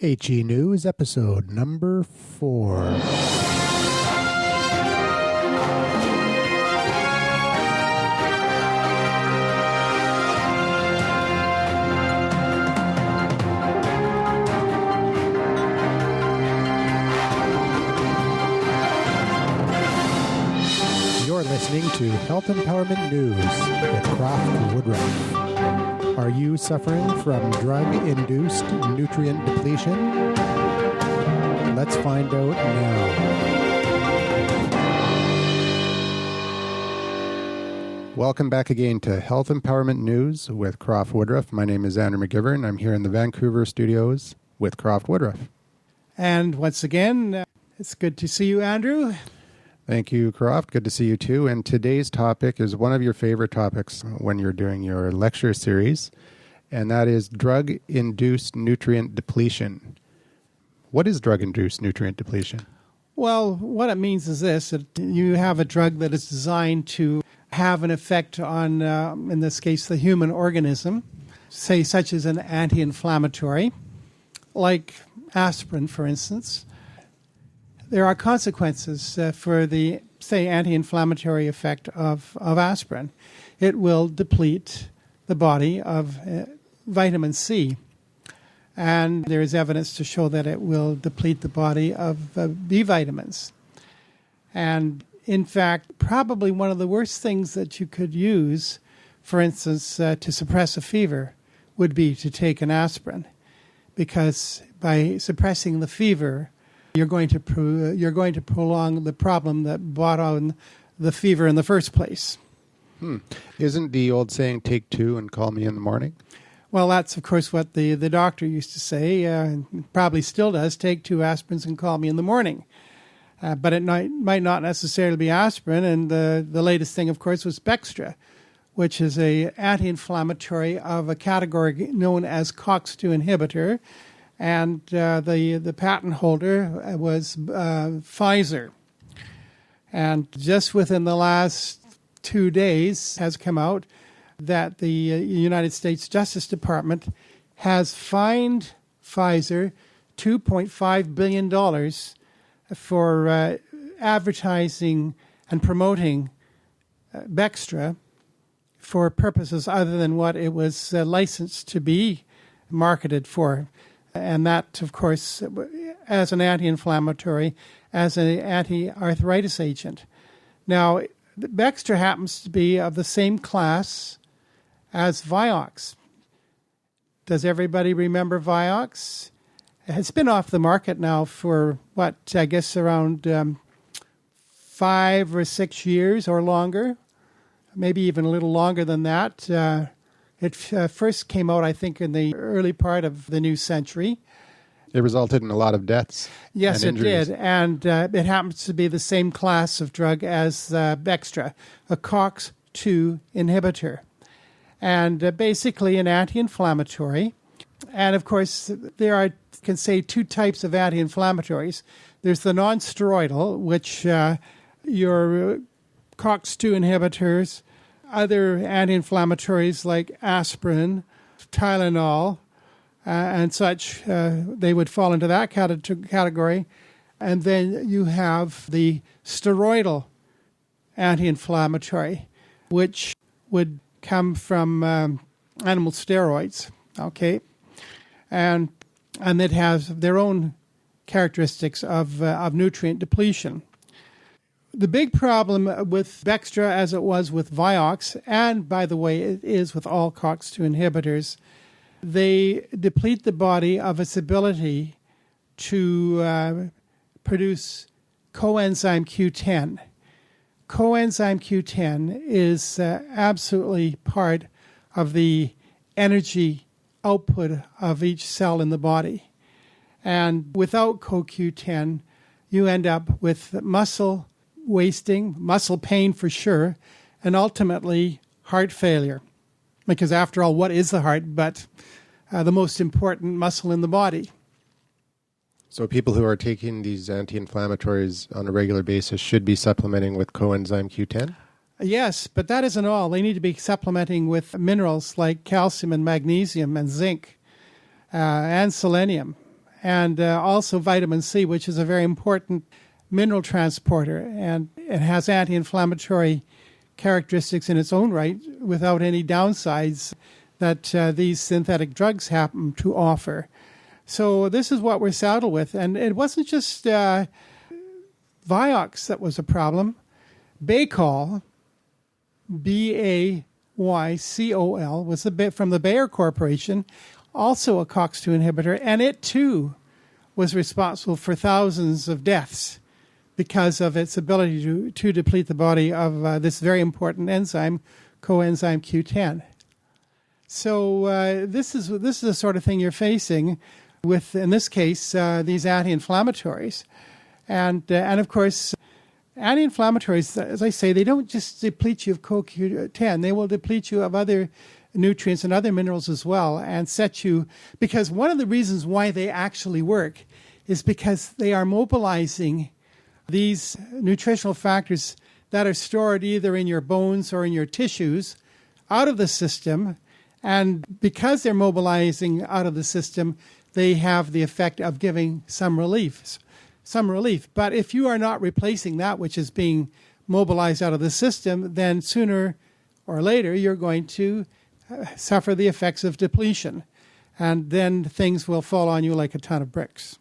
HE News, episode number 4. You're listening to Health Empowerment News with CROFT WOODRUFF. Are you suffering from drug-induced nutrient depletion? Let's find out now. Welcome back again to Health Empowerment News with CROFT WOODRUFF. My name is Andrew McGivern. I'm here in the Vancouver studios with CROFT WOODRUFF. And once again, it's good to see you, Andrew. Thank you, CROFT. Good to see you too. And today's topic is one of your favorite topics when you're doing your lecture series, and that is drug-induced nutrient depletion. What is drug-induced nutrient depletion? Well, what it means is this, that you have a drug that is designed to have an effect on, in this case, the human organism, say such as an anti-inflammatory, like aspirin, for instance. There are consequences for the, say, anti-inflammatory effect of aspirin. It will deplete the body of vitamin C. And there is evidence to show that it will deplete the body of B vitamins. And in fact, probably one of the worst things that you could use, for instance, to suppress a fever, would be to take an aspirin. Because by suppressing the fever, you're going to prolong the problem that brought on the fever in the first place. Isn't the old saying, take two and call me in the morning? Well, that's, of course, what the doctor used to say, probably still does, take 2 aspirins and call me in the morning. But it might not necessarily be aspirin, and the latest thing, of course, was Bextra, which is an anti-inflammatory of a category known as COX-2 inhibitor, and the patent holder was Pfizer. And just within the last 2 days has come out that the United States Justice Department has fined Pfizer $2.5 billion for advertising and promoting Bextra for purposes other than what it was licensed to be marketed for. And that, of course, as an anti-inflammatory, as an anti-arthritis agent. Now, Bextra happens to be of the same class as Vioxx. Does everybody remember Vioxx? It's been off the market now for, I guess around 5 or 6 years or longer, maybe even a little longer than that. It first came out, I think, in the early part of the new century. It resulted in a lot of deaths. Yes, and it did. And it happens to be the same class of drug as Bextra, a COX-2 inhibitor. And basically an anti-inflammatory. And, of course, there are, can say, 2 types of anti-inflammatories. There's the non-steroidal, which your COX-2 inhibitors, other anti-inflammatories like aspirin, Tylenol, and such, they would fall into that category. And then you have the steroidal anti-inflammatory, which would come from animal steroids, okay? And it has their own characteristics of nutrient depletion. The big problem with Bextra, as it was with Vioxx, and by the way, it is with all COX-2 inhibitors, they deplete the body of its ability to produce coenzyme Q10. Coenzyme Q10 is absolutely part of the energy output of each cell in the body. And without CoQ10, you end up with muscle wasting, muscle pain for sure, and ultimately heart failure. Because after all, what is the heart but the most important muscle in the body? So people who are taking these anti-inflammatories on a regular basis should be supplementing with coenzyme Q10? Yes, but that isn't all. They need to be supplementing with minerals like calcium and magnesium and zinc and selenium and also vitamin C, which is a very important mineral transporter, and it has anti-inflammatory characteristics in its own right without any downsides that these synthetic drugs happen to offer. So this is what we're saddled with. And it wasn't just Vioxx that was a problem. Baycol, Baycol, was from the Bayer Corporation, also a COX-2 inhibitor, and it too was responsible for thousands of deaths because of its ability to deplete the body of this very important enzyme, coenzyme Q10. So this is the sort of thing you're facing with, in this case, these anti-inflammatories. And of course, anti-inflammatories, as I say, they don't just deplete you of CoQ10. They will deplete you of other nutrients and other minerals as well, and set you, because one of the reasons why they actually work is because they are mobilizing these nutritional factors that are stored either in your bones or in your tissues out of the system. And because they're mobilizing out of the system, they have the effect of giving some relief. But if you are not replacing that which is being mobilized out of the system, then sooner or later you're going to suffer the effects of depletion. And then things will fall on you like a ton of bricks.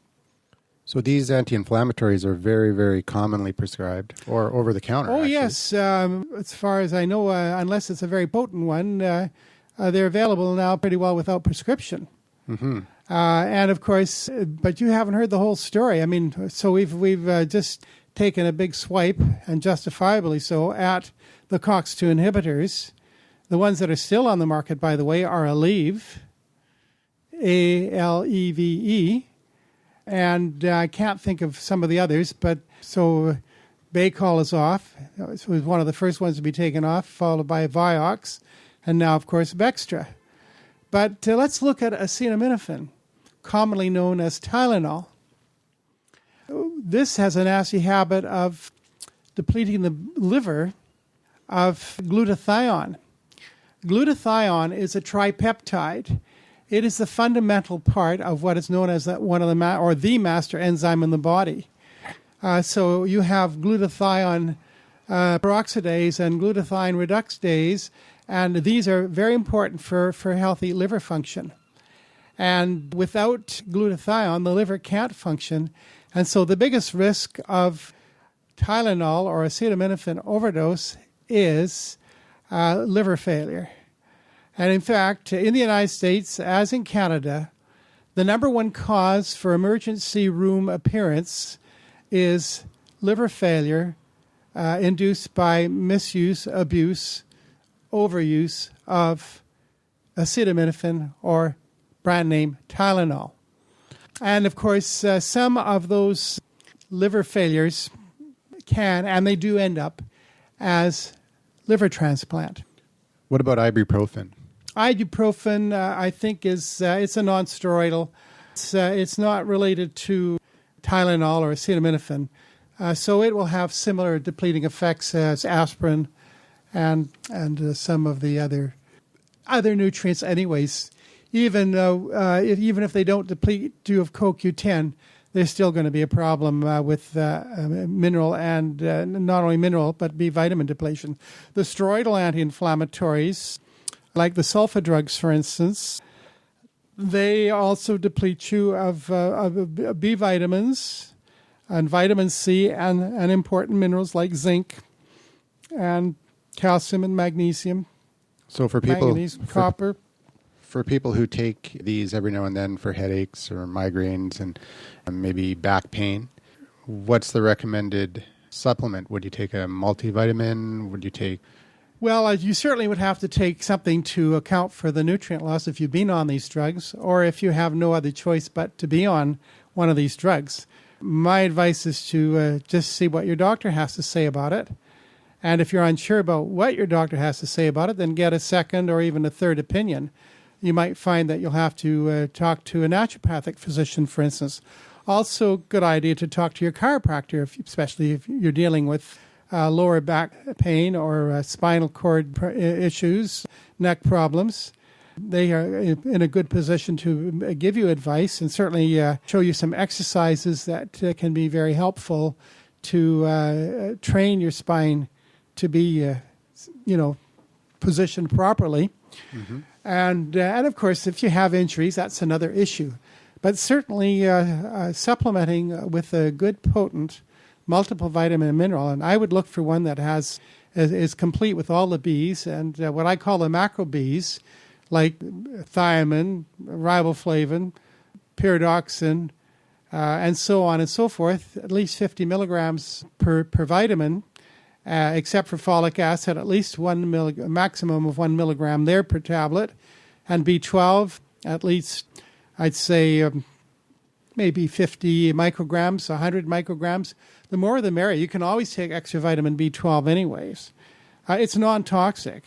So these anti-inflammatories are very, very commonly prescribed or over-the-counter, actually. Yes. As far as I know, unless it's a very potent one, they're available now pretty well without prescription. Mm-hmm. And of course, but you haven't heard the whole story. I mean, so we've just taken a big swipe, and justifiably so, at the COX-2 inhibitors. The ones that are still on the market, by the way, are Aleve, Aleve, and I can't think of some of the others, but so Baycol is off. It was one of the first ones to be taken off, followed by Vioxx, and now, of course, Bextra. But let's look at acetaminophen, commonly known as Tylenol. This has a nasty habit of depleting the liver of glutathione. Glutathione is a tripeptide. It is the fundamental part of what is known as one of the the master enzyme in the body. So you have glutathione peroxidase and glutathione reductase, and these are very important for healthy liver function. And without glutathione, the liver can't function. And so the biggest risk of Tylenol or acetaminophen overdose is liver failure. And in fact, in the United States, as in Canada, the number one cause for emergency room appearance is liver failure induced by misuse, abuse, overuse of acetaminophen or brand name Tylenol. And of course, some of those liver failures can, and they do end up as liver transplant. What about ibuprofen? Ibuprofen, I think, is it's a non-steroidal. It's not related to Tylenol or acetaminophen, so it will have similar depleting effects as aspirin and some of the other nutrients. Anyways, even if they don't deplete you of CoQ10, there's still going to be a problem with mineral and not only mineral but B vitamin depletion. The steroidal anti-inflammatories, like the sulfa drugs, for instance, they also deplete you of B vitamins and vitamin C and important minerals like zinc and calcium and magnesium. So for people, manganese, copper. For people who take these every now and then for headaches or migraines and maybe back pain, what's the recommended supplement? Would you take a multivitamin? Would you take... Well, you certainly would have to take something to account for the nutrient loss if you've been on these drugs, or if you have no other choice but to be on one of these drugs. My advice is to just see what your doctor has to say about it. And if you're unsure about what your doctor has to say about it, then get a second or even a third opinion. You might find that you'll have to talk to a naturopathic physician, for instance. Also, good idea to talk to your chiropractor, especially if you're dealing with lower back pain or spinal cord issues, neck problems. they are in a good position to give you advice and certainly show you some exercises that can be very helpful to train your spine to be, positioned properly. Mm-hmm. And of course, if you have injuries, that's another issue. But certainly supplementing with a good, potent, multiple vitamin and mineral, and I would look for one that is complete with all the Bs and what I call the macro Bs, like thiamine, riboflavin, pyridoxine, and so on and so forth, at least 50 milligrams per vitamin, except for folic acid, at least a maximum of 1 milligram there per tablet, and B12, at least, I'd say, maybe 50 micrograms, 100 micrograms. The more the merrier. You can always take extra vitamin B12 anyways. It's non-toxic.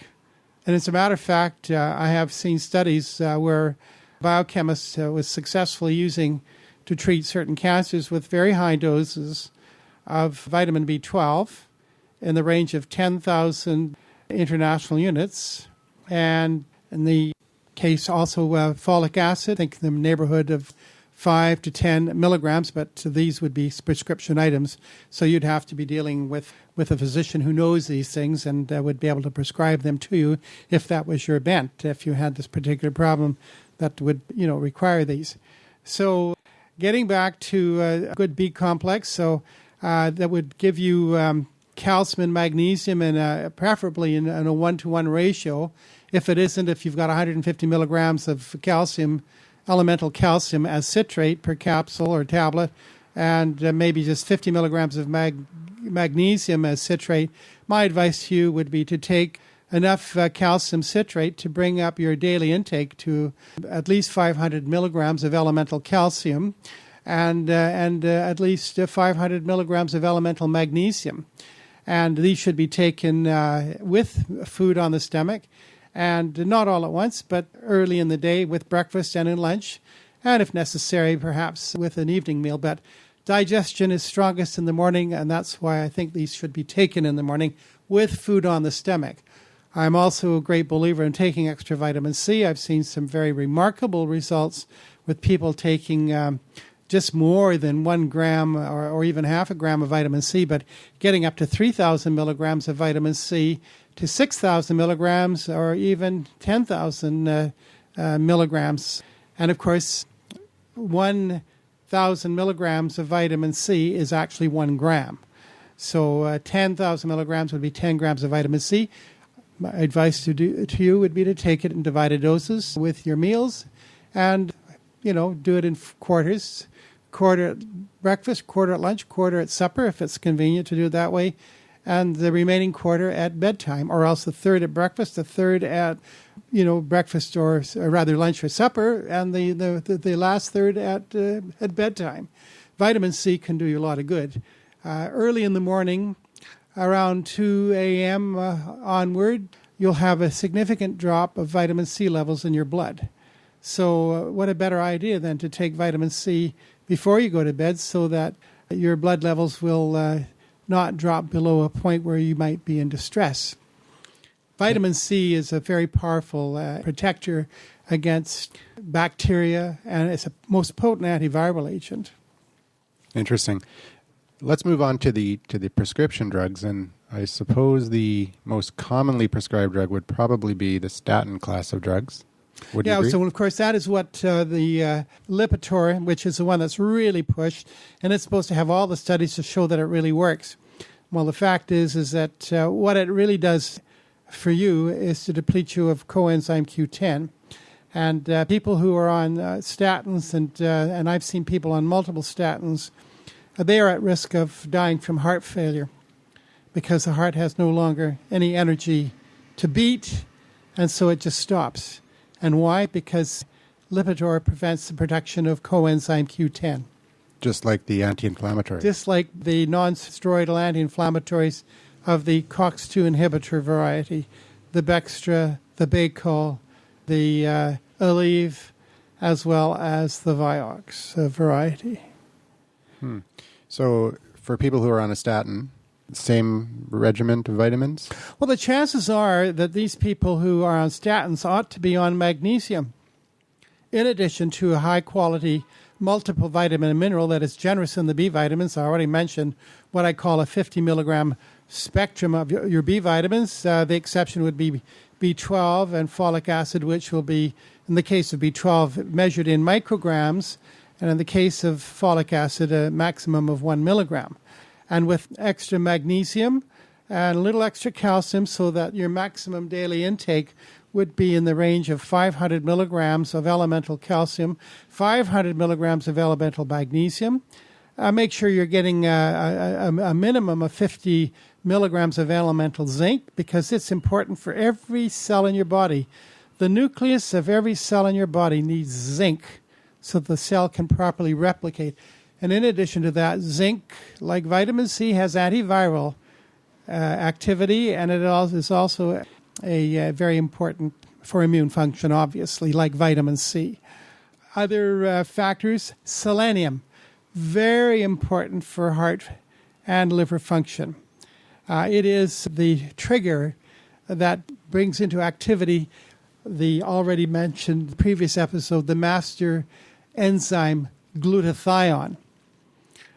And as a matter of fact, I have seen studies where a biochemist was successfully using to treat certain cancers with very high doses of vitamin B12 in the range of 10,000 international units. And in the case also folic acid, I think in the neighborhood of 5 to 10 milligrams, but these would be prescription items. So you'd have to be dealing with a physician who knows these things and would be able to prescribe them to you if that was your bent, if you had this particular problem that would, require these. So getting back to a good B complex, so that would give you calcium and magnesium preferably in a 1-to-1 ratio. If it isn't, if you've got 150 milligrams of calcium, elemental calcium as citrate per capsule or tablet, and maybe just 50 milligrams of magnesium as citrate, my advice to you would be to take enough calcium citrate to bring up your daily intake to at least 500 milligrams of elemental calcium and at least 500 milligrams of elemental magnesium. And these should be taken with food on the stomach, and not all at once, but early in the day with breakfast and in lunch, and if necessary, perhaps with an evening meal. But digestion is strongest in the morning, and that's why I think these should be taken in the morning with food on the stomach. I'm also a great believer in taking extra vitamin C. I've seen some very remarkable results with people taking just more than 1 gram or even half a gram of vitamin C, but getting up to 3,000 milligrams of vitamin C to 6,000 milligrams or even 10,000 milligrams. And of course, 1,000 milligrams of vitamin C is actually 1 gram. So 10,000 milligrams would be 10 grams of vitamin C. My advice to you would be to take it in divided doses with your meals and, do it in quarters. Quarter at breakfast, quarter at lunch, quarter at supper, if it's convenient to do it that way, and the remaining quarter at bedtime, or else the third at breakfast, the third at, breakfast or rather lunch or supper, and the last third at bedtime. Vitamin C can do you a lot of good. Early in the morning, around 2 a.m. Onward, you'll have a significant drop of vitamin C levels in your blood. So what a better idea than to take vitamin C before you go to bed so that your blood levels will not drop below a point where you might be in distress. Vitamin C is a very powerful protector against bacteria, and it's a most potent antiviral agent. Interesting. Let's move on to the prescription drugs, and I suppose the most commonly prescribed drug would probably be the statin class of drugs. Would you agree? So of course that is what the Lipitor, which is the one that's really pushed, and it's supposed to have all the studies to show that it really works. Well, the fact is that what it really does for you is to deplete you of coenzyme Q10. And people who are on statins, and I've seen people on multiple statins, they are at risk of dying from heart failure because the heart has no longer any energy to beat, and so it just stops. And why? Because Lipitor prevents the production of coenzyme Q10. Just like the anti-inflammatory. Just like the non-steroidal anti-inflammatories of the COX-2 inhibitor variety, the Bextra, the Baycol, the Aleve, as well as the Vioxx variety. So for people who are on a statin, same regimen of vitamins? Well, the chances are that these people who are on statins ought to be on magnesium, in addition to a high-quality multiple vitamin and mineral that is generous in the B vitamins. I already mentioned what I call a 50 milligram spectrum of your B vitamins. The exception would be B12 and folic acid, which will be, in the case of B12, measured in micrograms, and in the case of folic acid, a maximum of 1 milligram. And with extra magnesium and a little extra calcium, so that your maximum daily intake would be in the range of 500 milligrams of elemental calcium, 500 milligrams of elemental magnesium. Make sure you're getting a minimum of 50 milligrams of elemental zinc, because it's important for every cell in your body. The nucleus of every cell in your body needs zinc so the cell can properly replicate. And in addition to that, zinc, like vitamin C, has antiviral activity, and it is also very important for immune function, obviously, like vitamin C. Other factors, selenium, very important for heart and liver function. It is the trigger that brings into activity the already mentioned previous episode, the master enzyme glutathione,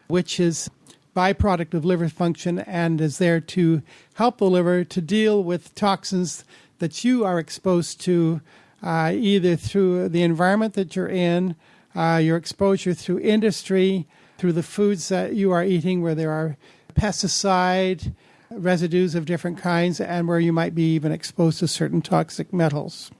which is byproduct of liver function and is there to help the liver to deal with toxins that you are exposed to either through the environment that you're in, your exposure through industry, through the foods that you are eating where there are pesticide residues of different kinds, and where you might be even exposed to certain toxic metals.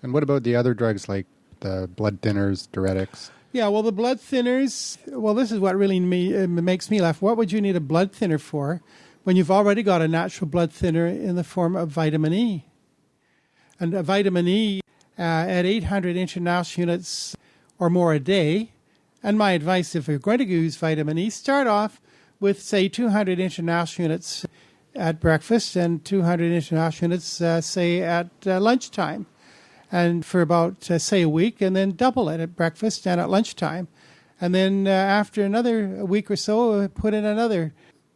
And what about the other drugs like the blood thinners, diuretics? Yeah, well, the blood thinners, well, this is what really makes me laugh. What would you need a blood thinner for when you've already got a natural blood thinner in the form of vitamin E? And vitamin E at 800 international units or more a day. And my advice, if you're going to use vitamin E, start off with, say, 200 international units at breakfast and 200 international units, say, at lunchtime. And for about, say, a week, and then double it at breakfast and at lunchtime. And then after another week or so, put in another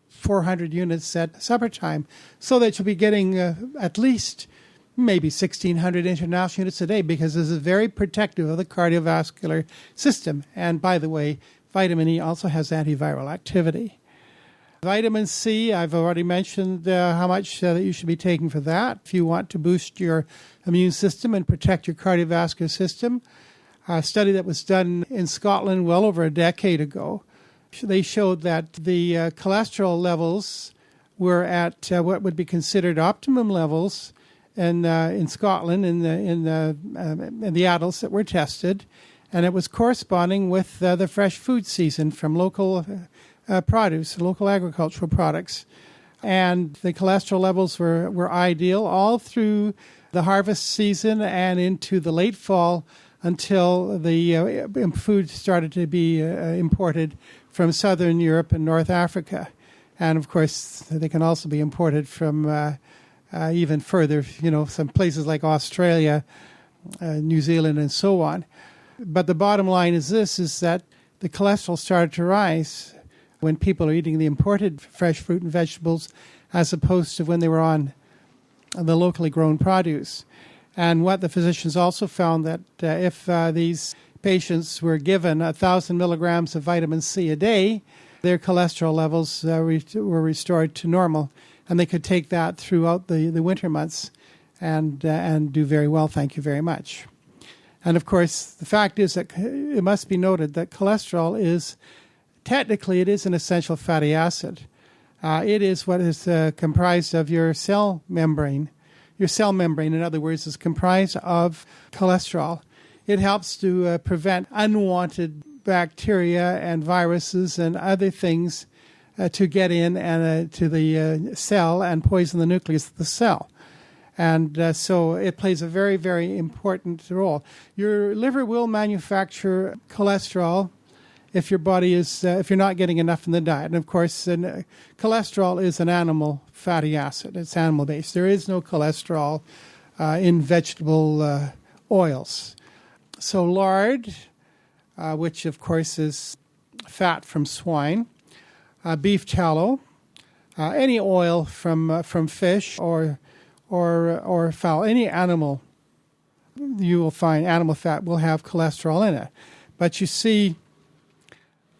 400 units at supper time, so that you'll be getting at least maybe 1,600 international units a day, because this is very protective of the cardiovascular system. And by the way, vitamin E also has antiviral activity. Vitamin C, I've already mentioned how much that you should be taking for that if you want to boost your immune system and protect your cardiovascular system. A study that was done in Scotland well over a decade ago, they showed that the cholesterol levels were at what would be considered optimum levels in Scotland in the adults that were tested, and it was corresponding with the fresh food season from local produce, local agricultural products. And the cholesterol levels were ideal all through the harvest season and into the late fall, until the food started to be imported from Southern Europe and North Africa. And of course, they can also be imported from even further, some places like Australia, New Zealand, and so on. But the bottom line is this, is that the cholesterol started to rise when people are eating the imported fresh fruit and vegetables, as opposed to when they were on the locally grown produce. And what the physicians also found, that if these patients were given 1,000 milligrams of vitamin C a day, their cholesterol levels were restored to normal, and they could take that throughout the winter months and do very well. Thank you very much. And of course, the fact is that it must be noted that cholesterol is, technically, it is an essential fatty acid. It is what is comprised of your cell membrane. Your cell membrane, in other words, is comprised of cholesterol. It helps to prevent unwanted bacteria and viruses and other things to get in and to the cell and poison the nucleus of the cell. And so it plays a very, very important role. Your liver will manufacture cholesterol if your body is, if you're not getting enough in the diet. And of course, cholesterol is an animal fatty acid. It's animal-based. There is no cholesterol in vegetable oils. So lard, which of course is fat from swine, beef tallow, any oil from fish or fowl, any animal, you will find animal fat will have cholesterol in it. But you see,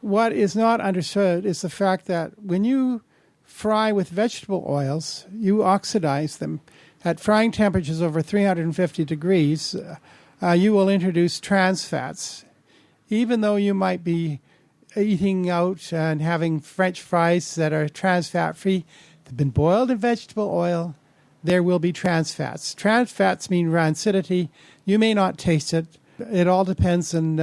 what is not understood is the fact that when you fry with vegetable oils, you oxidize them. At frying temperatures over 350 degrees, you will introduce trans fats. Even though you might be eating out and having French fries that are trans fat free, they've been boiled in vegetable oil, there will be trans fats. Trans fats mean rancidity. You may not taste it. It all depends on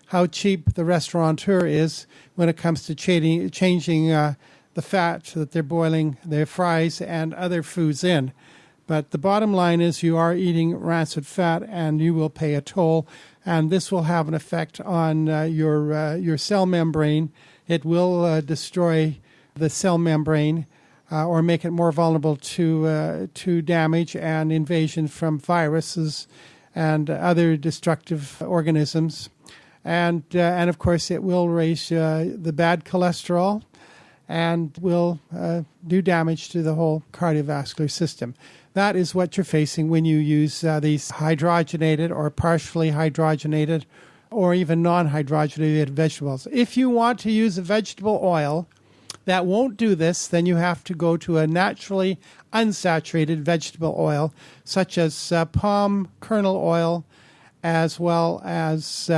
how cheap the restaurateur is when it comes to changing the fat that they're boiling their fries and other foods in. But the bottom line is you are eating rancid fat, and you will pay a toll. And this will have an effect on your cell membrane. It will destroy the cell membrane or make it more vulnerable to damage and invasion from viruses and other destructive organisms. And of course, it will raise the bad cholesterol and will do damage to the whole cardiovascular system. That is what you're facing when you use these hydrogenated or partially hydrogenated or even non-hydrogenated vegetables. If you want to use a vegetable oil that won't do this, then you have to go to a naturally unsaturated vegetable oil, such as palm kernel oil, as well as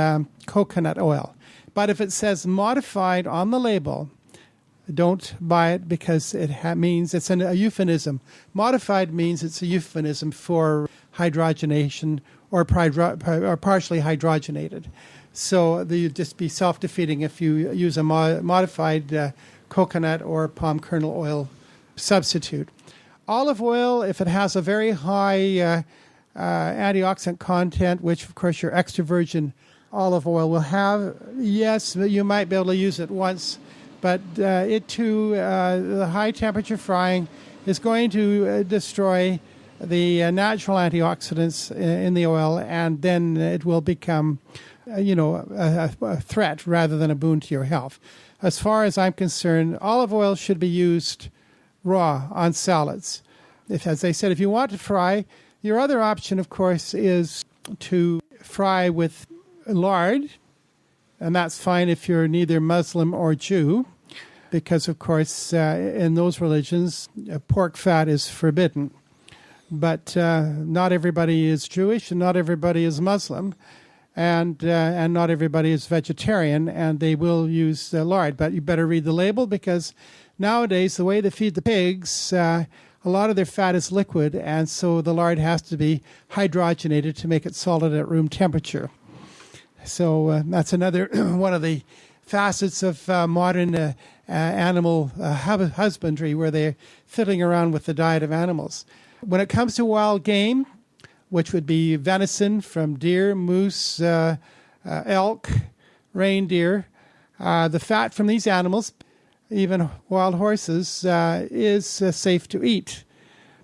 coconut oil. But if it says modified on the label, don't buy it, because it means it's a euphemism. Modified means it's a euphemism for hydrogenation or partially hydrogenated. So you'd just be self-defeating if you use a modified coconut or palm kernel oil substitute. Olive oil, if it has a very high antioxidant content, which of course your extra virgin olive oil will have, yes, you might be able to use it once. But it too, the high temperature frying is going to destroy the natural antioxidants in the oil, and then it will become, a threat rather than a boon to your health. As far as I'm concerned, olive oil should be used raw on salads. As I said, if you want to fry, your other option, of course, is to fry with lard, and that's fine if you're neither Muslim or Jew, because, of course, in those religions, pork fat is forbidden. But not everybody is Jewish, and not everybody is Muslim, and not everybody is vegetarian, and they will use lard. But you better read the label, because nowadays, the way they feed the pigs, a lot of their fat is liquid, and so the lard has to be hydrogenated to make it solid at room temperature. So that's another one of the facets of modern animal husbandry, where they're fiddling around with the diet of animals. When it comes to wild game, which would be venison from deer, moose, elk, reindeer, the fat from these animals, even wild horses, is safe to eat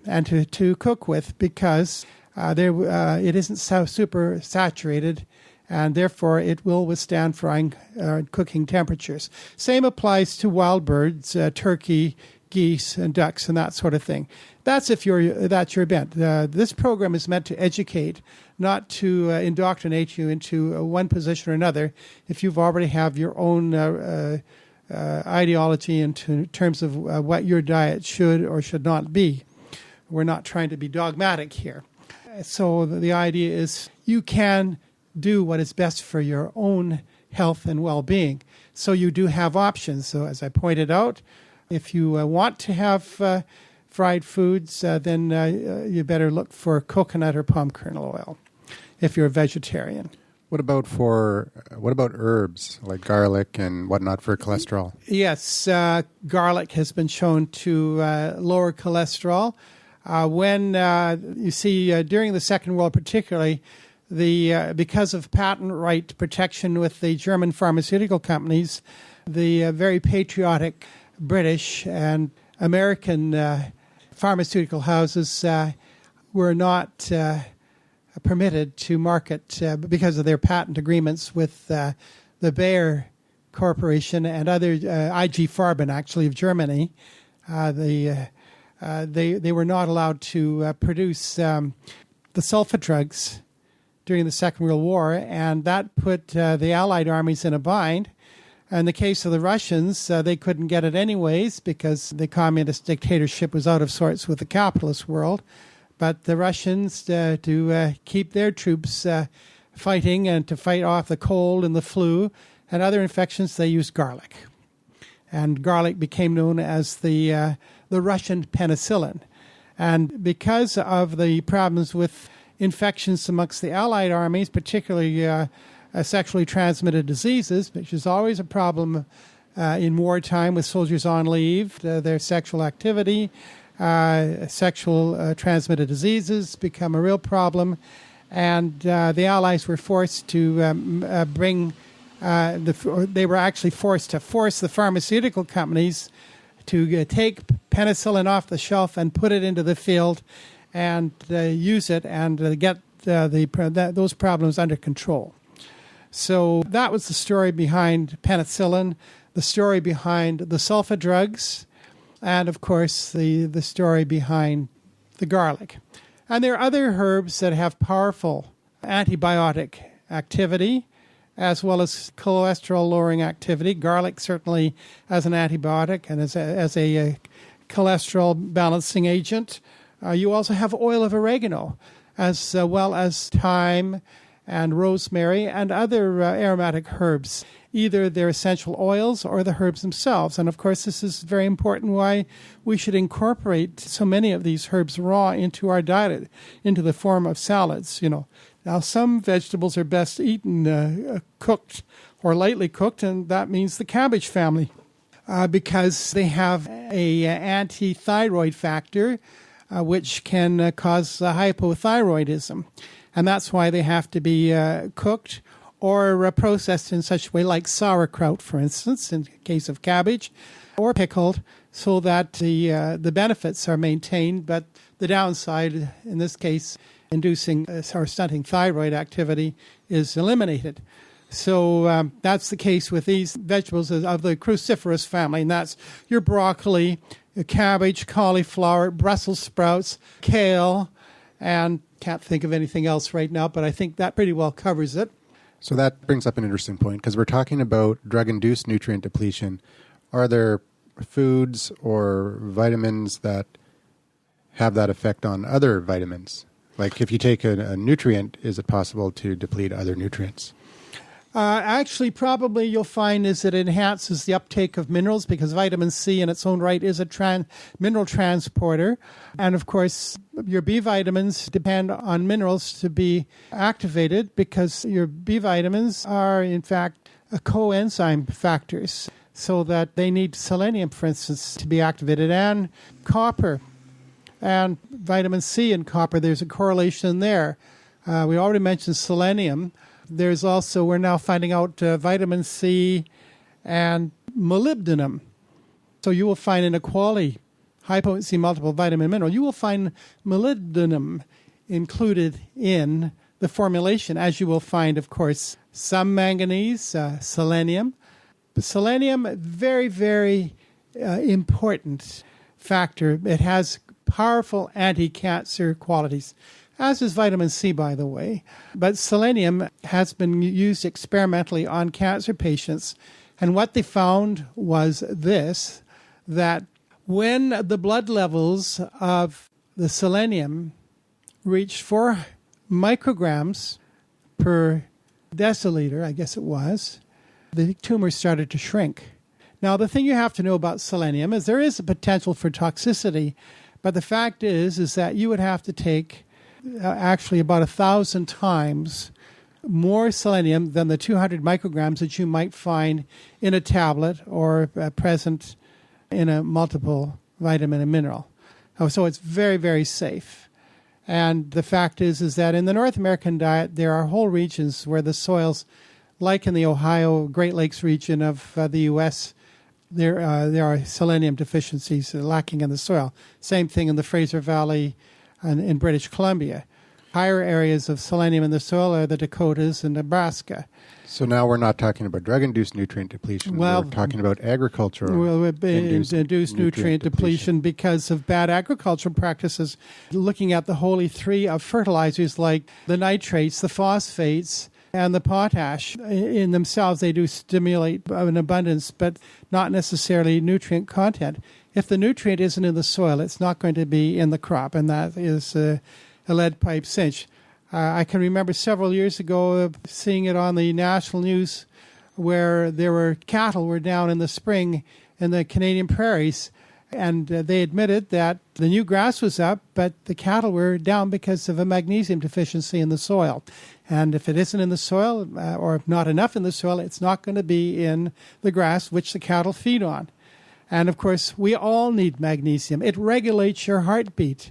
and to cook with, because it isn't so super saturated, and therefore it will withstand frying cooking temperatures. Same applies to wild birds, turkey, geese, and ducks, and that sort of thing. That's that's your bent. This program is meant to educate, not to indoctrinate you into one position or another. If you've already have your own ideology in terms of what your diet should or should not be, we're not trying to be dogmatic here. So the idea is you can do what is best for your own health and well-being. So you do have options. So as I pointed out, if you want to have fried foods, then you better look for coconut or palm kernel oil if you're a vegetarian. What about herbs like garlic and whatnot for cholesterol? Yes, garlic has been shown to lower cholesterol. When you see during the Second World particularly, because of patent right protection with the German pharmaceutical companies, the very patriotic British and American pharmaceutical houses were not permitted to market because of their patent agreements with the Bayer Corporation and other IG Farben, actually, of Germany. They were not allowed to produce the sulfa drugs during the Second World War, and that put the Allied armies in a bind. In the case of the Russians, they couldn't get it anyways because the communist dictatorship was out of sorts with the capitalist world. But the Russians, to keep their troops fighting and to fight off the cold and the flu and other infections, they used garlic. And garlic became known as the Russian penicillin. And because of the problems with infections amongst the Allied armies, particularly sexually transmitted diseases, which is always a problem in wartime with soldiers on leave, their sexual activity, sexual transmitted diseases become a real problem. And the Allies were forced to they were actually forced to force the pharmaceutical companies to take penicillin off the shelf and put it into the field and use it and get those problems under control. So that was the story behind penicillin, the story behind the sulfa drugs, and of course the story behind the garlic. And there are other herbs that have powerful antibiotic activity as well as cholesterol-lowering activity. Garlic certainly as an antibiotic and as a cholesterol-balancing agent. You also have oil of oregano as well as thyme and rosemary and other aromatic herbs, either their essential oils or the herbs themselves. And of course, this is very important why we should incorporate so many of these herbs raw into our diet, into the form of salads. Now, some vegetables are best eaten cooked or lightly cooked, and that means the cabbage family, because they have a anti-thyroid factor, which can cause hypothyroidism. And that's why they have to be cooked or processed in such a way, like sauerkraut, for instance, in the case of cabbage, or pickled, so that the benefits are maintained, but the downside, in this case, inducing or stunting thyroid activity, is eliminated. So that's the case with these vegetables of the cruciferous family, and that's your broccoli, your cabbage, cauliflower, Brussels sprouts, kale, and can't think of anything else right now, but I think that pretty well covers it. So that brings up an interesting point, because we're talking about drug-induced nutrient depletion. Are there foods or vitamins that have that effect on other vitamins? Like if you take a nutrient, is it possible to deplete other nutrients? Actually, probably you'll find is it enhances the uptake of minerals, because vitamin C in its own right is a mineral transporter. And of course, your B vitamins depend on minerals to be activated, because your B vitamins are, in fact, coenzyme factors, so that they need selenium, for instance, to be activated, and copper. And vitamin C and copper, there's a correlation there. We already mentioned selenium. There's also, we're now finding out vitamin C and molybdenum. So you will find in a quality high-potency multiple vitamin mineral, you will find molybdenum included in the formulation, as you will find, of course, some manganese, selenium. But selenium, very, very important factor. It has powerful anti-cancer qualities, as is vitamin C, by the way. But selenium has been used experimentally on cancer patients. And what they found was this, that when the blood levels of the selenium reached 4 micrograms per deciliter, I guess it was, the tumor started to shrink. Now, the thing you have to know about selenium is there is a potential for toxicity, but the fact is that you would have to take actually about 1,000 times more selenium than the 200 micrograms that you might find in a tablet or present in a multiple vitamin and mineral. So it's very, very safe. And the fact is that in the North American diet, there are whole regions where the soils, like in the Ohio Great Lakes region of the U.S., there are selenium deficiencies lacking in the soil. Same thing in the Fraser Valley and in British Columbia. higher areas of selenium in the soil are the Dakotas and Nebraska. So now we're not talking about drug-induced nutrient depletion. We're talking about agricultural-induced nutrient depletion because of bad agricultural practices, looking at the holy three of fertilizers like the nitrates, the phosphates, and the potash. In themselves, they do stimulate an abundance, but not necessarily nutrient content. If the nutrient isn't in the soil, it's not going to be in the crop, and that is a lead pipe cinch. I can remember several years ago seeing it on the national news where cattle were down in the spring in the Canadian prairies, and they admitted that the new grass was up, but the cattle were down because of a magnesium deficiency in the soil. And if it isn't in the soil, or not enough in the soil, it's not going to be in the grass which the cattle feed on. And of course, we all need magnesium. It regulates your heartbeat.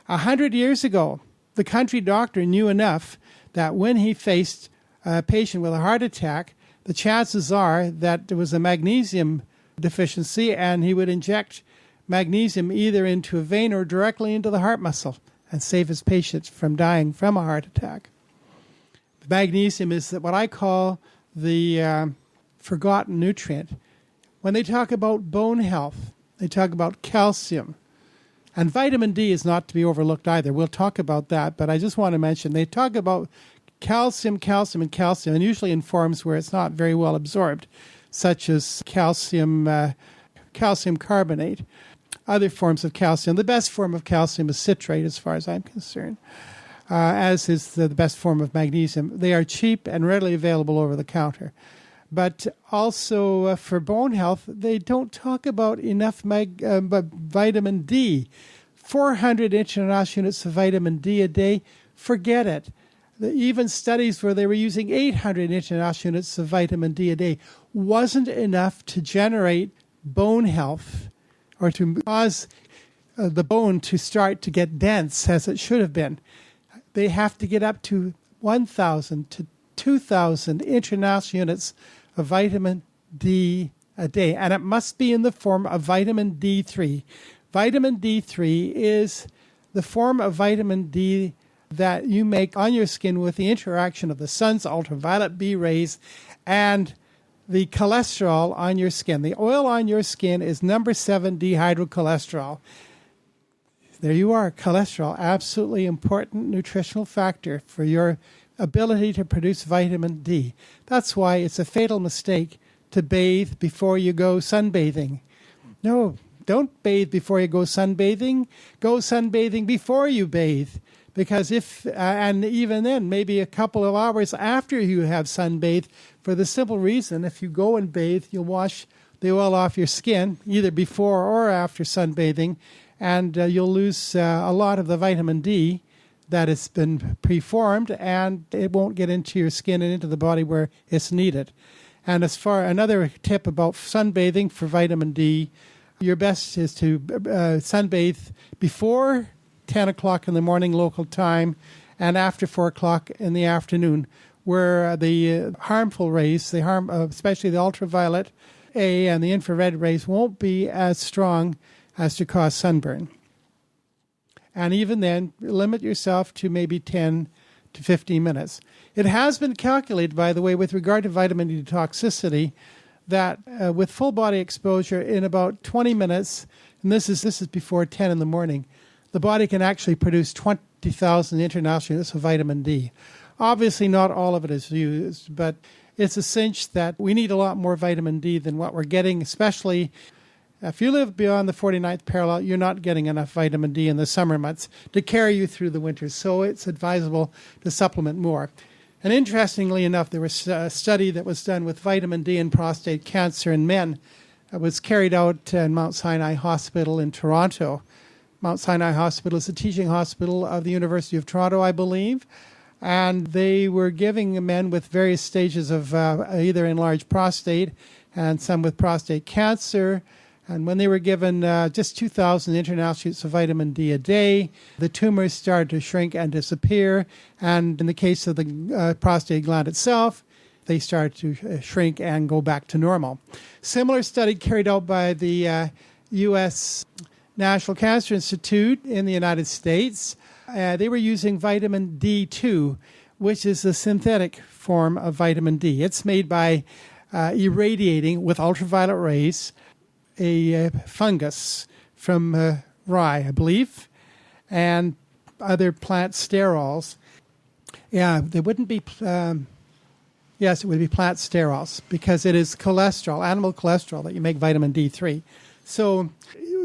100 years ago, the country doctor knew enough that when he faced a patient with a heart attack, the chances are that there was a magnesium deficiency, and he would inject magnesium either into a vein or directly into the heart muscle and save his patient from dying from a heart attack. Magnesium is what I call the forgotten nutrient. When they talk about bone health, they talk about calcium. And vitamin D is not to be overlooked either. We'll talk about that, but I just want to mention they talk about calcium, and usually in forms where it's not very well absorbed, such as calcium carbonate, other forms of calcium. The best form of calcium is citrate, as far as I'm concerned, as is the best form of magnesium. They are cheap and readily available over the counter. But also for bone health, they don't talk about enough vitamin D. 400 international units of vitamin D a day, forget it. Even studies where they were using 800 international units of vitamin D a day wasn't enough to generate bone health or to cause the bone to start to get dense as it should have been. They have to get up to 1,000 to 2,000 international units of vitamin D a day, and it must be in the form of vitamin D3. Vitamin D3 is the form of vitamin D that you make on your skin with the interaction of the sun's ultraviolet B rays and the cholesterol on your skin. The oil on your skin is number 7 dehydrocholesterol. There you are, cholesterol, absolutely important nutritional factor for your ability to produce vitamin D. That's why it's a fatal mistake to bathe before you go sunbathing. No, don't bathe before you go sunbathing. Go sunbathing before you bathe. Because and even then, maybe a couple of hours after you have sunbathed, for the simple reason, if you go and bathe, you'll wash the oil off your skin, either before or after sunbathing, and you'll lose a lot of the vitamin D that has been preformed, and it won't get into your skin and into the body where it's needed. And another tip about sunbathing for vitamin D, your best is to sunbathe before 10 o'clock in the morning local time and after 4 o'clock in the afternoon, where the harmful rays, especially the ultraviolet A and the infrared rays, won't be as strong as to cause sunburn. And even then, limit yourself to maybe 10 to 15 minutes. It has been calculated, by the way, with regard to vitamin D toxicity, that with full body exposure in about 20 minutes, and this is before 10 in the morning, the body can actually produce 20,000 international units of vitamin D. Obviously, not all of it is used, but it's a cinch that we need a lot more vitamin D than what we're getting, especially if you live beyond the 49th parallel, you're not getting enough vitamin D in the summer months to carry you through the winter, so it's advisable to supplement more. And interestingly enough, there was a study that was done with vitamin D and prostate cancer in men. It was carried out in Mount Sinai Hospital in Toronto. Mount Sinai Hospital is a teaching hospital of the University of Toronto, I believe. And they were giving men with various stages of either enlarged prostate and some with prostate cancer. And when they were given just 2,000 international units of vitamin D a day, the tumors started to shrink and disappear. And in the case of the prostate gland itself, they started to shrink and go back to normal. Similar study carried out by the U.S. National Cancer Institute in the United States They were using vitamin D2, which is a synthetic form of vitamin D. It's made by irradiating with ultraviolet rays a fungus from rye, I believe, and other plant sterols. Yeah, they wouldn't be... yes, it would be plant sterols because it is cholesterol, animal cholesterol, that you make vitamin D3. So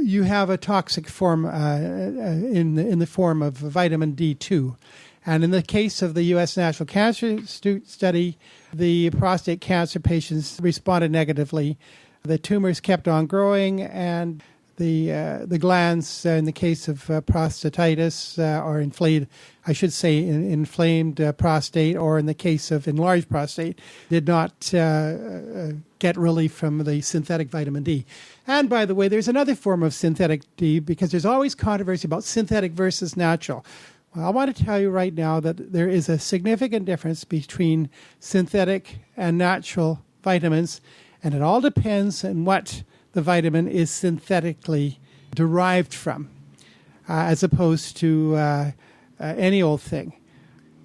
you have a toxic form in the form of vitamin D2. And in the case of the U.S. National Cancer Study, the prostate cancer patients responded negatively. The tumors kept on growing, and the glands, in the case of prostatitis or inflamed prostate, or in the case of enlarged prostate, did not get relief from the synthetic vitamin D. And by the way, there's another form of synthetic D, because there's always controversy about synthetic versus natural. Well, I want to tell you right now that there is a significant difference between synthetic and natural vitamins, and it all depends on what the vitamin is synthetically derived from, as opposed to any old thing.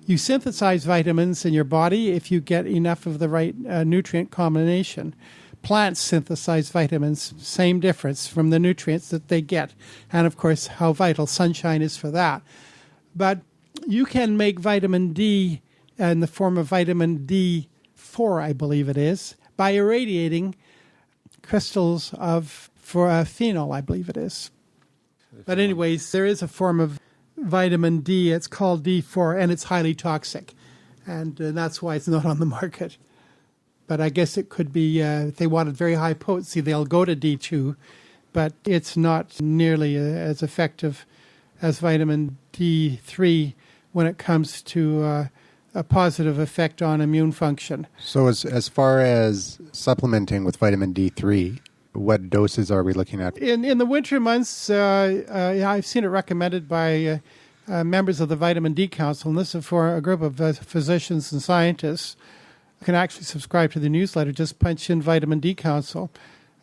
You synthesize vitamins in your body if you get enough of the right nutrient combination. Plants synthesize vitamins, same difference from the nutrients that they get. And of course, how vital sunshine is for that. But you can make vitamin D in the form of vitamin D4, I believe it is, by irradiating crystals of phenol, I believe it is. But anyways, there is a form of vitamin D. It's called D4, and it's highly toxic. And that's why it's not on the market. But I guess it could be, if they wanted very high potency, they'll go to D2. But it's not nearly as effective as vitamin D3 when it comes to a positive effect on immune function. So as far as supplementing with vitamin D3, what doses are we looking at? In the winter months, I've seen it recommended by members of the Vitamin D Council, and this is for a group of physicians and scientists. You can actually subscribe to the newsletter, just punch in Vitamin D Council.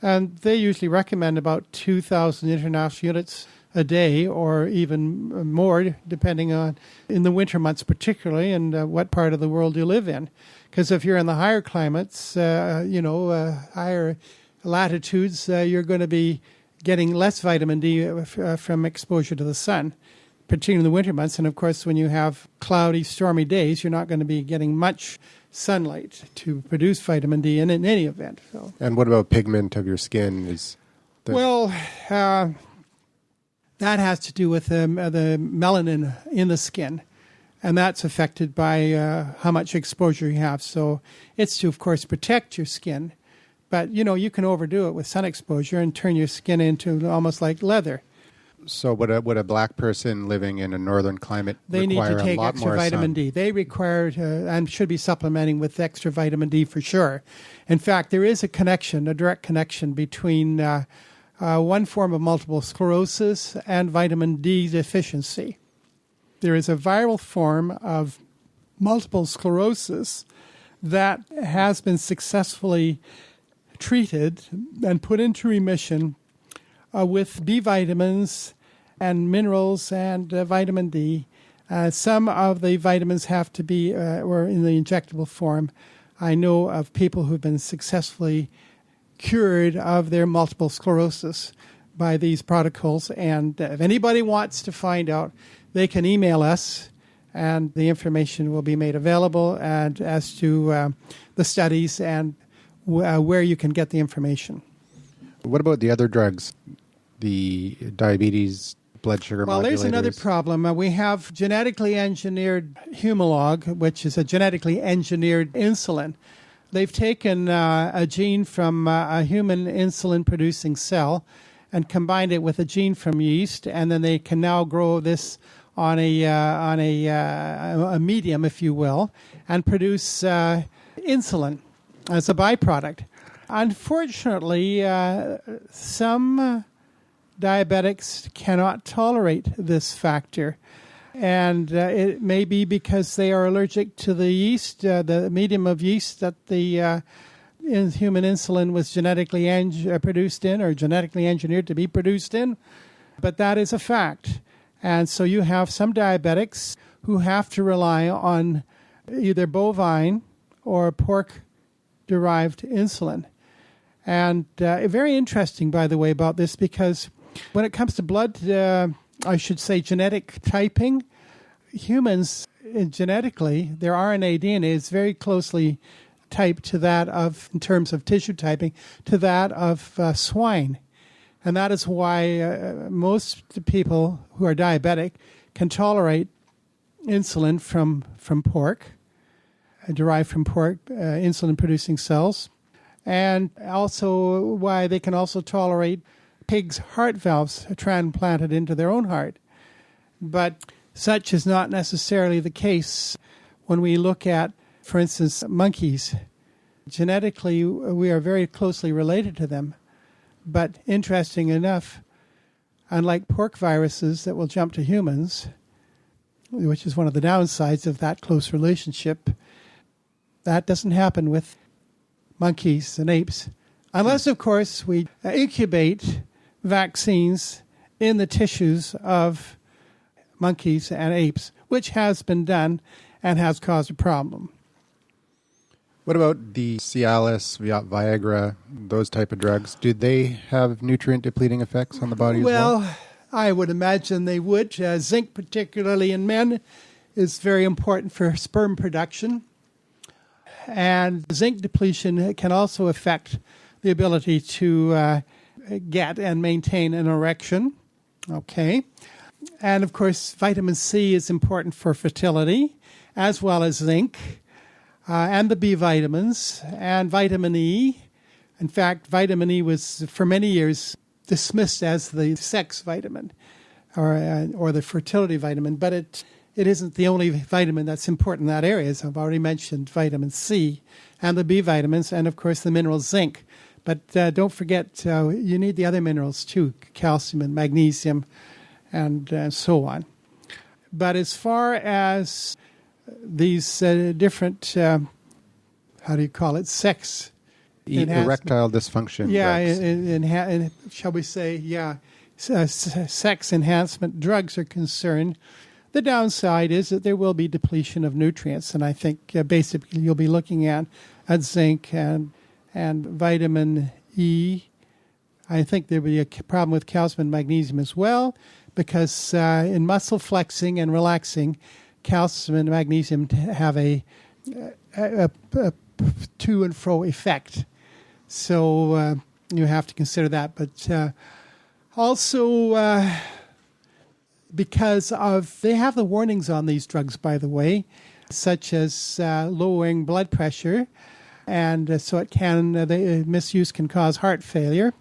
And they usually recommend about 2,000 international units a day, or even more, depending on, in the winter months particularly, and what part of the world you live in. Because if you're in the higher climates, higher latitudes, you're going to be getting less vitamin D from exposure to the sun, particularly in the winter months. And of course, when you have cloudy, stormy days, you're not going to be getting much sunlight to produce vitamin D in any event. So. And what about pigment of your skin? That has to do with the melanin in the skin, and that's affected by how much exposure you have. So it's to, of course, protect your skin, but you can overdo it with sun exposure and turn your skin into almost like leather. So would a black person living in a northern climate they require need to take a lot extra more vitamin sun? D. They require and should be supplementing with extra vitamin D for sure. In fact, there is a direct connection between one form of multiple sclerosis and vitamin D deficiency. There is a viral form of multiple sclerosis that has been successfully treated and put into remission with B vitamins and minerals and vitamin D. Some of the vitamins have to be or in the injectable form. I know of people who've been successfully cured of their multiple sclerosis by these protocols. And if anybody wants to find out, they can email us, and the information will be made available and as to the studies and where you can get the information. What about the other drugs, the diabetes, blood sugar modulators? Well, there's another problem. We have genetically engineered Humalog, which is a genetically engineered insulin. They've taken a gene from a human insulin-producing cell and combined it with a gene from yeast, and then they can now grow this on a medium, if you will, and produce insulin as a byproduct. Unfortunately, some diabetics cannot tolerate this factor. And it may be because they are allergic to the yeast, the medium of yeast that the human insulin was genetically produced in, or genetically engineered to be produced in. But that is a fact. And so you have some diabetics who have to rely on either bovine or pork-derived insulin. And very interesting, by the way, about this, because when it comes to blood, I should say genetic typing, humans genetically, their RNA DNA is very closely typed to that of, in terms of tissue typing, to that of swine. And that is why most people who are diabetic can tolerate insulin from pork, derived from pork, insulin-producing cells, and also why they can also tolerate pigs' heart valves transplanted into their own heart. But such is not necessarily the case when we look at, for instance, monkeys. Genetically, we are very closely related to them. But interesting enough, unlike pork viruses that will jump to humans, which is one of the downsides of that close relationship, that doesn't happen with monkeys and apes. Unless, of course, we incubate vaccines in the tissues of monkeys and apes, which has been done and has caused a problem. What about the Cialis, Viagra, those type of drugs? Do they have nutrient-depleting effects on the body as well? Well, I would imagine they would. Zinc, particularly in men, is very important for sperm production. And zinc depletion can also affect the ability to get and maintain an erection. Okay. And, of course, vitamin C is important for fertility, as well as zinc, and the B vitamins, and vitamin E. In fact, vitamin E was, for many years, dismissed as the sex vitamin or the fertility vitamin, but it isn't the only vitamin that's important in that area. As I've already mentioned, vitamin C and the B vitamins, and, of course, the mineral zinc. But don't forget, you need the other minerals, too, calcium and magnesium, and so on. But as far as these different, sex erectile dysfunction. Yeah, shall we say, sex enhancement drugs are concerned, the downside is that there will be depletion of nutrients. And I think basically you'll be looking at zinc and vitamin E. I think there will be a problem with calcium and magnesium as well, because in muscle flexing and relaxing, calcium and magnesium have a to and fro effect. So you have to consider that. But also because they have the warnings on these drugs, by the way, such as lowering blood pressure, and so it can the misuse can cause heart failure.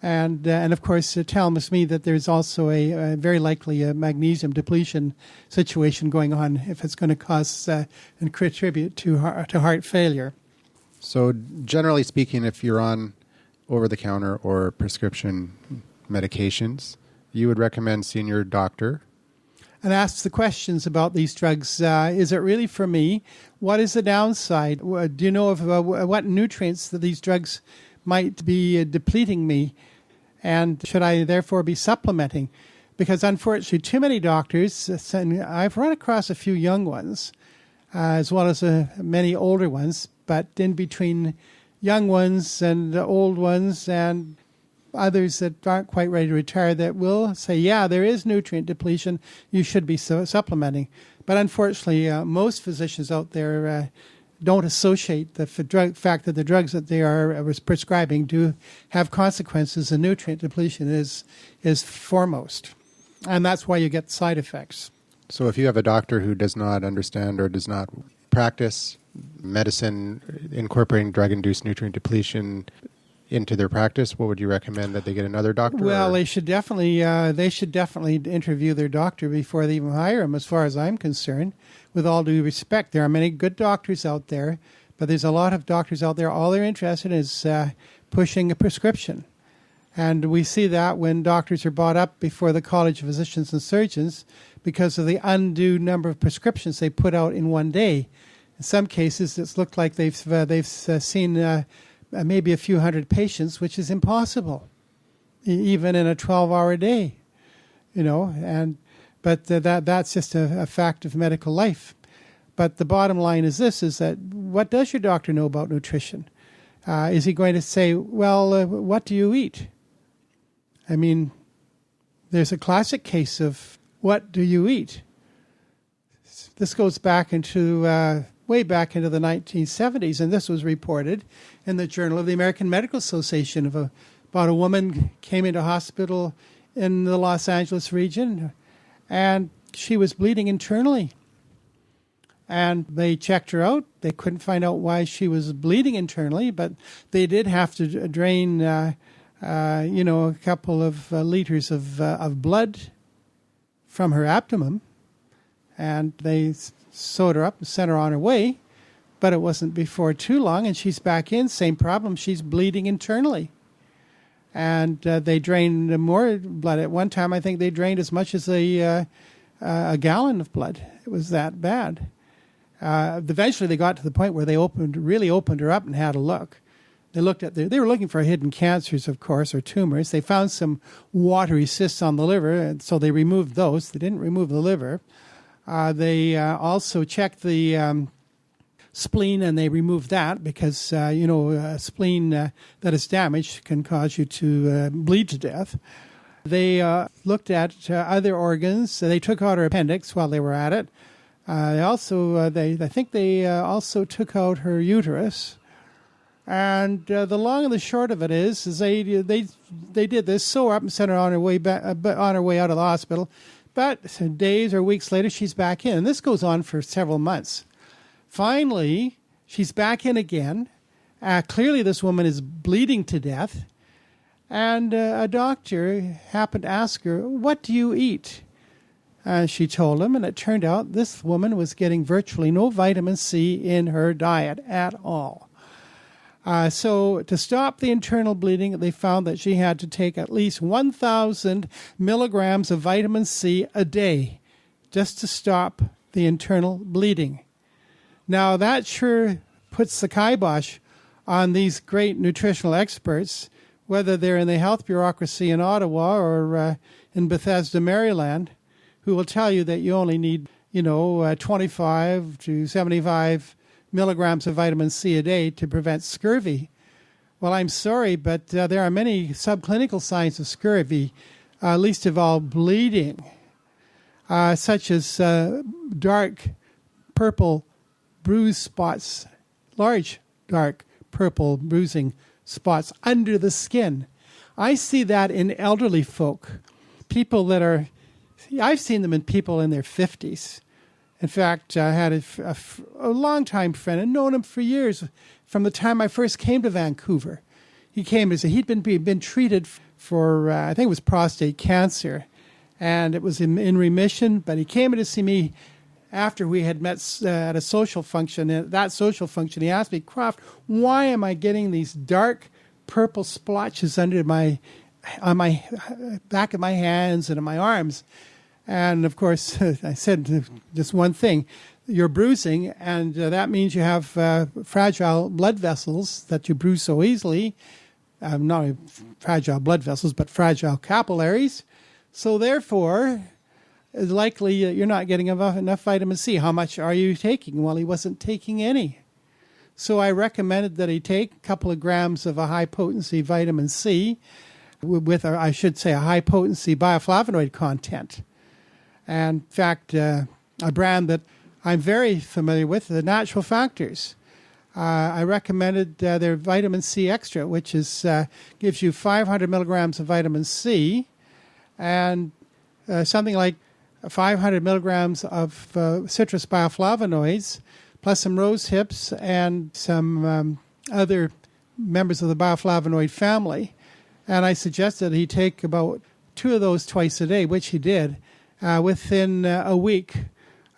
And of course, tells me that there's also a very likely a magnesium depletion situation going on if it's going to cause and contribute to heart failure. So generally speaking, if you're on over-the-counter or prescription medications, you would recommend seeing your doctor and ask the questions about these drugs. Is it really for me? What is the downside? Do you know of what nutrients that these drugs might be depleting me? And should I therefore be supplementing? Because unfortunately, too many doctors, and I've run across a few young ones, as well as many older ones, but in between young ones and old ones and others that aren't quite ready to retire, that will say, yeah, there is nutrient depletion, you should be supplementing. But unfortunately, most physicians out there don't associate the fact that the drugs that they are prescribing do have consequences, and nutrient depletion is foremost. And that's why you get side effects. So if you have a doctor who does not understand or does not practice medicine incorporating drug-induced nutrient depletion into their practice, what would you recommend, that they get another doctor? Well, they should definitely interview their doctor before they even hire him, as far as I'm concerned. With all due respect, there are many good doctors out there, but there's a lot of doctors out there, all they're interested in is pushing a prescription. And we see that when doctors are brought up before the College of Physicians and Surgeons because of the undue number of prescriptions they put out in one day. In some cases, it's looked like they've seen maybe a few hundred patients, which is impossible, even in a 12-hour day, and But that's just a fact of medical life. But the bottom line is this, is that what does your doctor know about nutrition? Is he going to say, well, what do you eat? I mean, there's a classic case of what do you eat? This goes back into way back into the 1970s, and this was reported in the Journal of the American Medical Association about a woman came into hospital in the Los Angeles region, and she was bleeding internally. And they checked her out. They couldn't find out why she was bleeding internally, but they did have to drain, a couple of liters of blood from her abdomen. And they sewed her up and sent her on her way. But it wasn't before too long, and she's back in. Same problem. She's bleeding internally. And they drained more blood. At one time, I think they drained as much as a gallon of blood. It was that bad. Eventually, they got to the point where they really opened her up and had a look. They looked at they were looking for hidden cancers, of course, or tumors. They found some watery cysts on the liver, and so they removed those. They didn't remove the liver. They also checked the spleen, and they removed that because a spleen that is damaged can cause you to bleed to death. They looked at other organs. They took out her appendix while they were at it. I think they also took out her uterus. And the long and the short of it is they did this, sew her up and sent her on her way back, on her way out of the hospital. But days or weeks later, she's back in. And this goes on for several months. Finally, she's back in again. Clearly, this woman is bleeding to death. And a doctor happened to ask her, "What do you eat?" She told him, and it turned out this woman was getting virtually no vitamin C in her diet at all. So to stop the internal bleeding, they found that she had to take at least 1,000 milligrams of vitamin C a day just to stop the internal bleeding. Now, that sure puts the kibosh on these great nutritional experts, whether they're in the health bureaucracy in Ottawa or in Bethesda, Maryland, who will tell you that you only need, 25 to 75 milligrams of vitamin C a day to prevent scurvy. Well, I'm sorry, but there are many subclinical signs of scurvy, least of all bleeding, such as dark purple bruise spots, large dark purple bruising spots under the skin. I see that in elderly folk, people that are, I've seen them in people in their 50s. In fact, I had a longtime friend and known him for years from the time I first came to Vancouver. He came as he'd been treated for, I think it was prostate cancer, and it was in remission, but he came in to see me after we had met at a social function. At that social function, he asked me, "Croft, why am I getting these dark purple splotches on my back of my hands and in my arms?" And of course, I said just one thing: you're bruising, and that means you have fragile blood vessels that you bruise so easily. Not only fragile blood vessels, but fragile capillaries. So therefore, it's likely you're not getting enough vitamin C. How much are you taking? Well, he wasn't taking any. So I recommended that he take a couple of grams of a high-potency vitamin C with, I should say, a high-potency bioflavonoid content. And in fact, a brand that I'm very familiar with, the Natural Factors. I recommended their Vitamin C Extra, which is gives you 500 milligrams of vitamin C and something like 500 milligrams of citrus bioflavonoids, plus some rose hips and some other members of the bioflavonoid family. And I suggested he take about 2 of those twice a day, which he did. Within a week,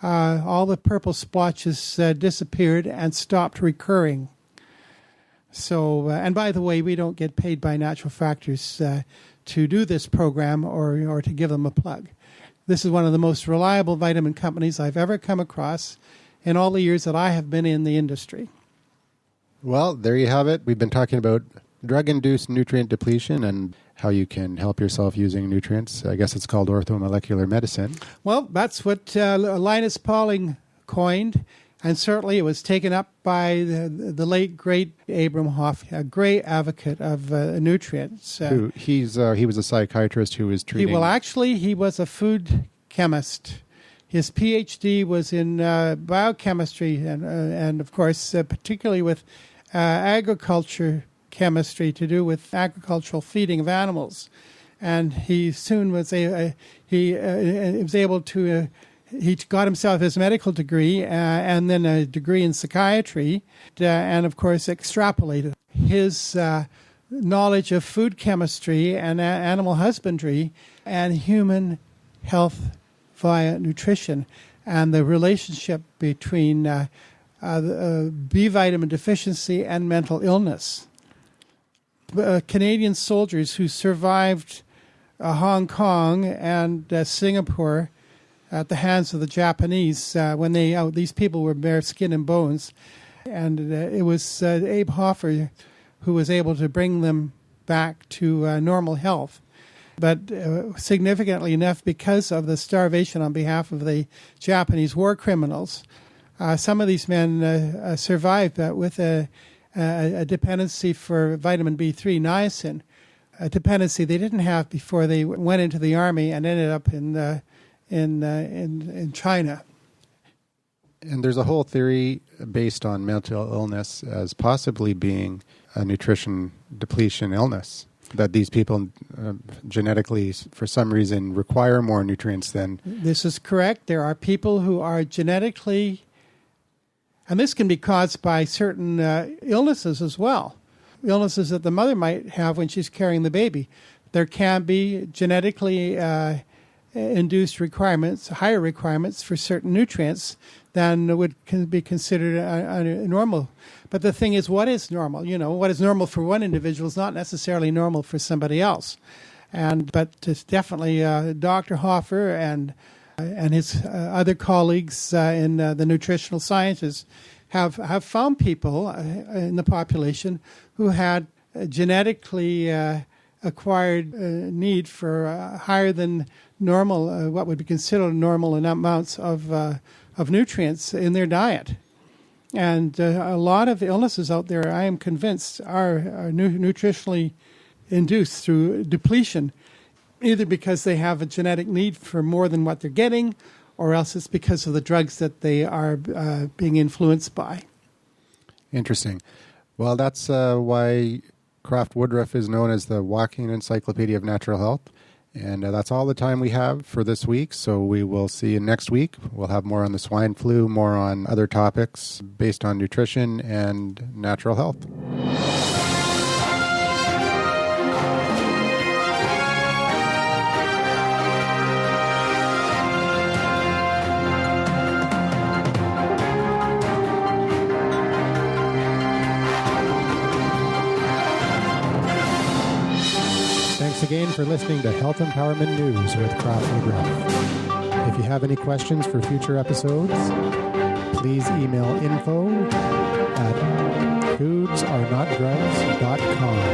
all the purple splotches disappeared and stopped recurring. So, and by the way, we don't get paid by Natural Factors to do this program or to give them a plug. This is one of the most reliable vitamin companies I've ever come across in all the years that I have been in the industry. Well, there you have it. We've been talking about drug-induced nutrient depletion and how you can help yourself using nutrients. I guess it's called orthomolecular medicine. Well, that's what Linus Pauling coined, and certainly it was taken up by the late, great Abram Hoff, a great advocate of nutrients. He was a psychiatrist who was treating... He was a food chemist. His PhD was in biochemistry and of course, particularly with agriculture chemistry to do with agricultural feeding of animals. And he soon was able to... he got himself his medical degree and then a degree in psychiatry and, of course, extrapolated his knowledge of food chemistry and animal husbandry and human health via nutrition and the relationship between B vitamin deficiency and mental illness. Canadian soldiers who survived Hong Kong and Singapore at the hands of the Japanese when these people were bare skin and bones. And it was Abe Hoffer who was able to bring them back to normal health. But significantly enough, because of the starvation on behalf of the Japanese war criminals, some of these men survived with a dependency for vitamin B3, niacin, a dependency they didn't have before they went into the army and ended up in China. And there's a whole theory based on mental illness as possibly being a nutrition depletion illness, that these people genetically, for some reason, require more nutrients than... This is correct. There are people who are genetically... And this can be caused by certain illnesses as well, illnesses that the mother might have when she's carrying the baby. There can be genetically induced requirements, higher requirements for certain nutrients than can be considered normal. But the thing is, what is normal? What is normal for one individual is not necessarily normal for somebody else. But it's definitely Dr. Hoffer and his other colleagues in the nutritional sciences have found people in the population who had genetically acquired need for higher than normal, what would be considered normal amounts of nutrients in their diet. And a lot of illnesses out there, I am convinced, are nutritionally induced through depletion, either because they have a genetic need for more than what they're getting, or else it's because of the drugs that they are being influenced by. Interesting. Well, that's why CROFT WOODRUFF is known as the Walking Encyclopedia of Natural Health. And that's all the time we have for this week, so we will see you next week. We'll have more on the swine flu, more on other topics based on nutrition and natural health. Thanks again for listening to Health Empowerment News with CROFT WOODRUFF. If you have any questions for future episodes, please email info@foodsarenotdrugs.com.